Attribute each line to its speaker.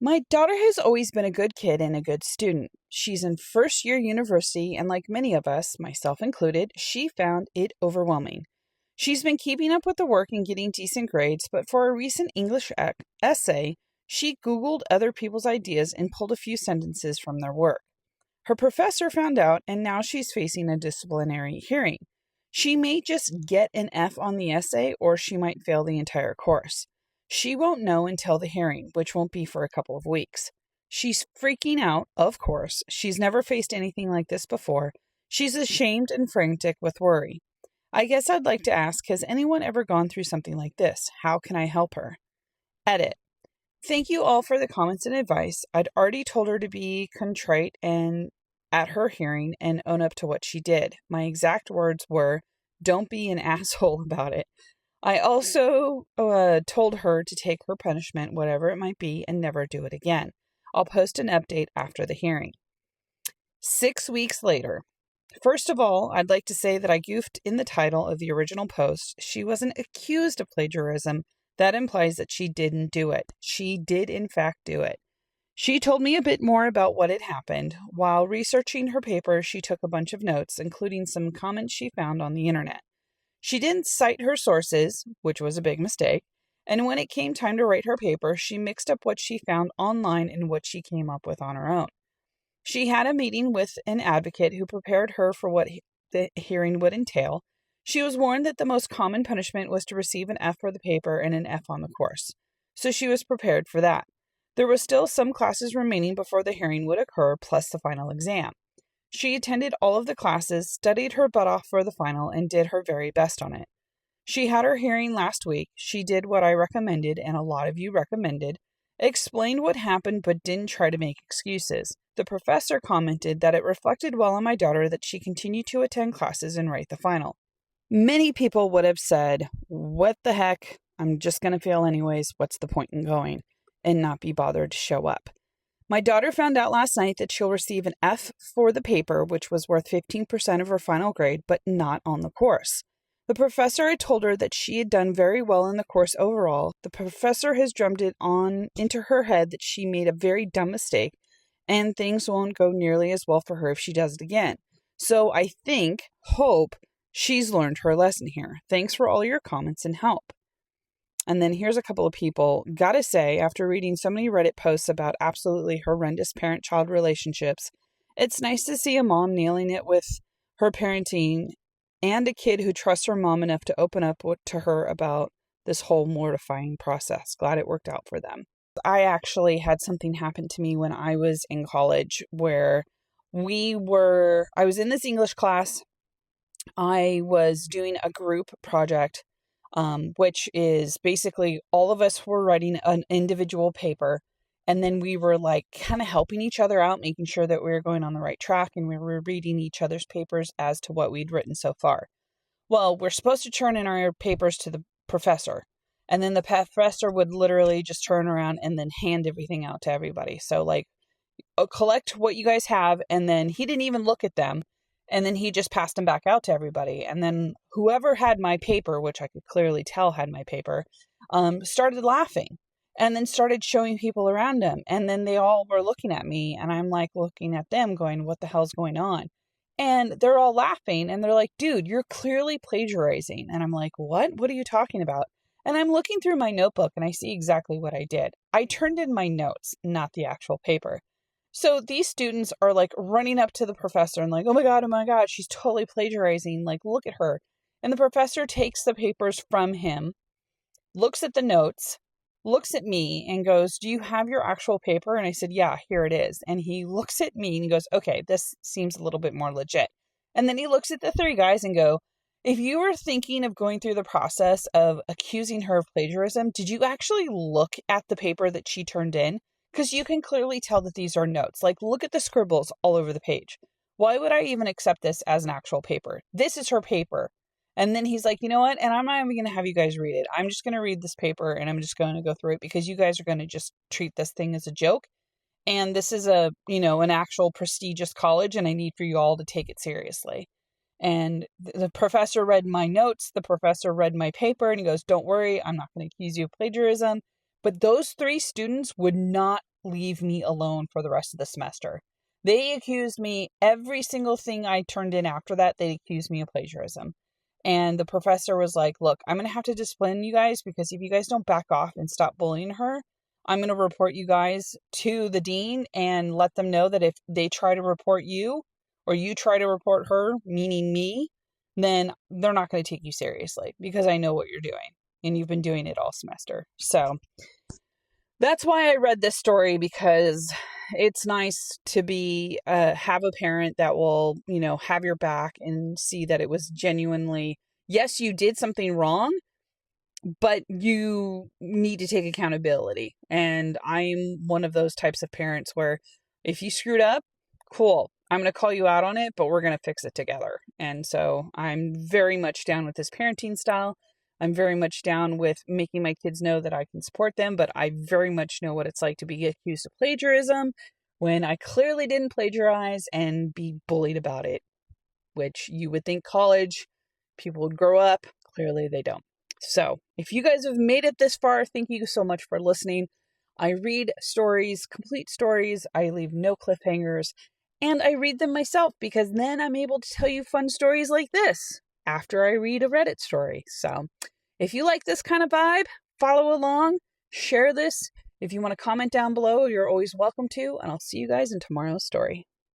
Speaker 1: My daughter has always been a good kid and a good student. She's in first year university, and like many of us, myself included, she found it overwhelming. She's been keeping up with the work and getting decent grades, but for a recent English essay, she Googled other people's ideas and pulled a few sentences from their work. Her professor found out, and now she's facing a disciplinary hearing. She may just get an F on the essay, or she might fail the entire course. She won't know until the hearing, which won't be for a couple of weeks. She's freaking out, of course. She's never faced anything like this before. She's ashamed and frantic with worry. I guess I'd like to ask, has anyone ever gone through something like this? How can I help her? Edit. Thank you all for the comments and advice. I'd already told her to be contrite and at her hearing and own up to what she did. My exact words were, don't be an asshole about it. I also told her to take her punishment, whatever it might be, and never do it again. I'll post an update after the hearing. 6 weeks later. First of all, I'd like to say that I goofed in the title of the original post. She wasn't accused of plagiarism. That implies that she didn't do it. She did, in fact, do it. She told me a bit more about what had happened. While researching her paper, she took a bunch of notes, including some comments she found on the internet. She didn't cite her sources, which was a big mistake, and when it came time to write her paper, she mixed up what she found online and what she came up with on her own. She had a meeting with an advocate who prepared her for what the hearing would entail. She was warned that the most common punishment was to receive an F for the paper and an F on the course, so she was prepared for that. There were still some classes remaining before the hearing would occur, plus the final exam. She attended all of the classes, studied her butt off for the final, and did her very best on it. She had her hearing last week. She did what I recommended, and a lot of you recommended, explained what happened but didn't try to make excuses. The professor commented that it reflected well on my daughter that she continued to attend classes and write the final. Many people would have said, what the heck, I'm just going to fail anyways, what's the point in going, and not be bothered to show up. My daughter found out last night that she'll receive an F for the paper, which was worth 15% of her final grade, but not on the course. The professor had told her that she had done very well in the course overall. The professor has drummed it on into her head that she made a very dumb mistake, and things won't go nearly as well for her if she does it again. So I hope, she's learned her lesson here. Thanks for all your comments and help. And then here's a couple of people. Gotta say, after reading so many Reddit posts about absolutely horrendous parent-child relationships, it's nice to see a mom nailing it with her parenting and a kid who trusts her mom enough to open up to her about this whole mortifying process. Glad it worked out for them. I actually had something happen to me when I was in college where I was in this English class. I was doing a group project, which is basically all of us were writing an individual paper. And then we were like kind of helping each other out, making sure that we were going on the right track, and we were reading each other's papers as to what we'd written so far. Well, we're supposed to turn in our papers to the professor, and then the professor would literally just turn around and then hand everything out to everybody. So like, collect what you guys have, and then he didn't even look at them, and then he just passed them back out to everybody. And then whoever had my paper, which I could clearly tell had my paper, started laughing. And then started showing people around him. And then they all were looking at me. And I'm like looking at them going, what the hell's going on? And they're all laughing. And they're like, dude, you're clearly plagiarizing. And I'm like, what? What are you talking about? And I'm looking through my notebook and I see exactly what I did. I turned in my notes, not the actual paper. So these students are like running up to the professor and like, oh my God, she's totally plagiarizing. Like, look at her. And the professor takes the papers from him, looks at the notes, looks at me and goes, do you have your actual paper? And I said, yeah, here it is. And he looks at me and he goes, okay, this seems a little bit more legit. And then he looks at the three guys and go, if you were thinking of going through the process of accusing her of plagiarism, did you actually look at the paper that she turned in? Because you can clearly tell that these are notes. Like, look at the scribbles all over the page. Why would I even accept this as an actual paper? This is her paper. And then he's like, you know what? And I'm not even going to have you guys read it. I'm just going to read this paper and I'm just going to go through it because you guys are going to just treat this thing as a joke. And this is an actual prestigious college and I need for you all to take it seriously. And the professor read my notes. The professor read my paper and he goes, don't worry, I'm not going to accuse you of plagiarism. But those 3 students would not leave me alone for the rest of the semester. They accused me, every single thing I turned in after that, they accused me of plagiarism. And the professor was like, look, I'm going to have to discipline you guys because if you guys don't back off and stop bullying her, I'm going to report you guys to the dean and let them know that if they try to report you or you try to report her, meaning me, then they're not going to take you seriously because I know what you're doing and you've been doing it all semester. So that's why I read this story, because it's nice to be have a parent that will, have your back and see that it was genuinely, yes, you did something wrong, but you need to take accountability. And I'm one of those types of parents where if you screwed up, cool, I'm going to call you out on it, but we're going to fix it together. And so I'm very much down with this parenting style. I'm very much down with making my kids know that I can support them, but I very much know what it's like to be accused of plagiarism when I clearly didn't plagiarize and be bullied about it, which you would think college people would grow up. Clearly they don't. So if you guys have made it this far, thank you so much for listening. I read stories, complete stories. I leave no cliffhangers, and I read them myself because then I'm able to tell you fun stories like this after I read a Reddit story. So if you like this kind of vibe, follow along, share this. If you want to comment down below, you're always welcome to, and I'll see you guys in tomorrow's story.